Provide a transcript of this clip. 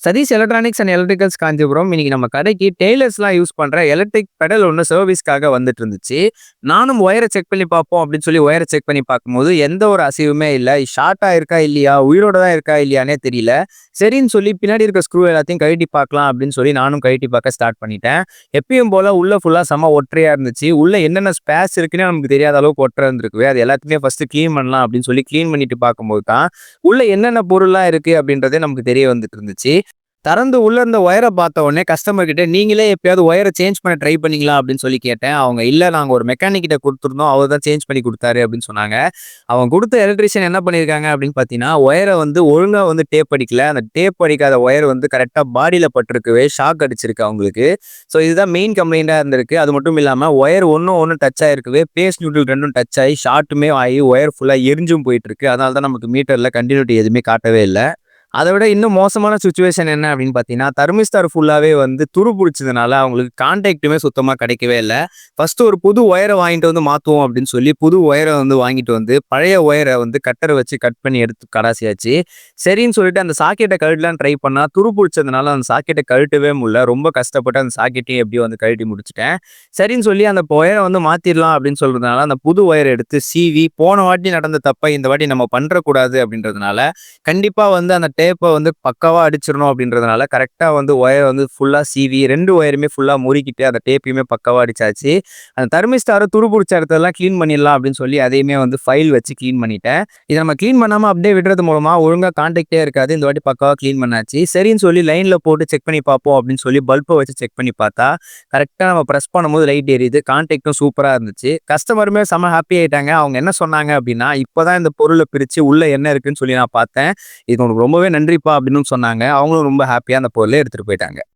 Satish electronics and electricals Kanchipuram. இன்னைக்கு நம்ம கடைக்கு டெய்லர்ஸ்லாம் யூஸ் பண்ற எலக்ட்ரிக் பெடல் ஒன்று சர்வீஸ்க்காக வந்துட்டு இருந்துச்சு. நானும் ஒயரை செக் பண்ணி பார்ப்போம் அப்படின்னு சொல்லி ஒயரை செக் பண்ணி பார்க்கும்போது எந்த ஒரு அசைவுமே இல்லை. ஷார்ட்டா இருக்கா இல்லையா, உயிரோட தான் இருக்கா இல்லையானே தெரியல. சரின்னு சொல்லி பின்னாடி இருக்க ஸ்க்ரூ எல்லாத்தையும் கழட்டி பார்க்கலாம் அப்படின்னு சொல்லி நானும் கழட்டி பார்க்க ஸ்டார்ட் பண்ணிட்டேன். எப்பயும் போல உள்ள ஃபுல்லா செம ஒற்றையா இருந்துச்சு. உள்ள என்னென்ன ஸ்பேஸ் இருக்குன்னு நமக்கு தெரியாத அளவுக்கு ஒற்றை இருந்திருக்கு. அது எல்லாத்தையுமே ஃபர்ஸ்ட் க்ளீன் பண்ணலாம் அப்படின்னு சொல்லி க்ளீன் பண்ணிட்டு பார்க்கும்போது தான் உள்ள என்னென்ன பொருள்லாம் இருக்கு அப்படின்றதே நமக்கு தெரிய வந்துட்டு இருந்துச்சு. திறந்து உள்ள இருந்த ஒயரை பார்த்த உடனே கஸ்டமர் கிட்ட நீங்களே எப்பயாவது ஒயரை சேஞ்ச் பண்ண ட்ரை பண்ணீங்களா அப்படின்னு சொல்லி கேட்டேன். அவங்க இல்ல, நாங்க ஒரு மெக்கானிக் கிட்ட கொடுத்துருந்தோம், அவர் தான் சேஞ்ச் பண்ணி கொடுத்தாரு அப்படின்னு சொன்னாங்க. அவங்க கொடுத்த எலக்ட்ரிஷியன் என்ன பண்ணியிருக்காங்க அப்படின்னு பார்த்தீங்கன்னா, ஒயரை ஒழுங்கா டேப் அடிக்கல. அந்த டேப் அடிக்காத ஒயர் கரெக்டாக பாடியில் பட்டிருக்கவே ஷாக் அடிச்சிருக்கு அவங்களுக்கு. ஸோ இதுதான் மெயின் கம்ப்ளைண்டாக இருந்திருக்கு. அது மட்டும் இல்லாமல் ஒயர் ஒன்று டச் ஆயிருக்குவே, பேஸ் நியூட்ரல் ரெண்டும் டச் ஆகி ஷார்ட்டுமே ஆகி ஒயர் ஃபுல்லாக எரிஞ்சும் போயிட்டு இருக்கு. அதனால தான் நமக்கு மீட்டரில் கண்டினியூட்டி எதுவுமே காட்டவே இல்லை. அதை விட இன்னும் மோசமான சுச்சுவேஷன் என்ன அப்படின்னு பார்த்தீங்கன்னா, தர்மிஸ்டார் ஃபுல்லாவே துரு பிடிச்சதுனால அவங்களுக்கு கான்டாக்ட்டுமே சுத்தமா கிடைக்கவே இல்ல. ஃபர்ஸ்ட் ஒரு புது ஒயரை வாங்கிட்டு மாத்துவோம் அப்படின்னு சொல்லி புது ஒயரை வாங்கிட்டு பழைய ஒயரை கட்டரை வச்சு கட் பண்ணி எடுத்து கடாசியாச்சு. சரின்னு சொல்லிட்டு அந்த சாக்கெட்டை கழட்டலான்னு ட்ரை பண்ணா துரு பிடிச்சதுனால அந்த சாக்கெட்டை கழட்டவே முடியல. ரொம்ப கஷ்டப்பட்டு அந்த சாக்கெட்டையும் எப்படியோ கழட்டி முடிச்சிட்டேன். சரின்னு சொல்லி அந்த ஒயரை மாத்திரலாம் அப்படின்னு சொல்றதுனால அந்த புது ஒயரை எடுத்து சீவி, போன வாட்டி நடந்த தப்பை இந்த வாட்டி நம்ம பண்றக்கூடாது அப்படின்றதுனால கண்டிப்பா அந்த டேப்பை பக்காவா அடிச்சிடணும் அப்படின்றதுனால கரெக்டா ஒயர் ஃபுல்லா சீவி 2 ஒயருமே ஃபுல்லா முறுக்கிட்டு அந்த டேப்பையுமே பக்காவா அடிச்சாச்சு. அந்த தர்மிஸ்டாரை துரு பிடிச்ச இடத்தெல்லாம் கிளீன் பண்ணிடலாம் அப்படின்னு சொல்லி அதையுமே ஃபைல் வச்சு கிளீன் பண்ணிட்டேன். இதை நம்ம கிளீன் பண்ணாம அப்படியே விடுறது மூலமா ஒழுங்கா கான்டாக்டே இருக்காது. இந்த வாட்டி பக்காவா கிளீன் பண்ணாச்சு. சரின்னு சொல்லி லைன்ல போட்டு செக் பண்ணி பார்ப்போம் அப்படின்னு சொல்லி பல்பை வச்சு செக் பண்ணி பார்த்தா கரெக்டா நம்ம ப்ரெஸ் பண்ணும்போது லைட் எரியுது. கான்டாக்டும் சூப்பரா இருந்துச்சு. கஸ்டமருமே செம ஹாப்பி ஆயிட்டாங்க. அவங்க என்ன சொன்னாங்க அப்படின்னா, இப்பதான் இந்த பொருளை பிரிச்சு உள்ள என்ன இருக்குன்னு சொல்லி நான் பார்த்தேன், இது உனக்கு ரொம்பவே நன்றிப்பா அப்படின்னு சொன்னாங்க. அவங்களும் ரொம்ப ஹாப்பியா அந்த பொருளை எடுத்துட்டு போயிட்டாங்க.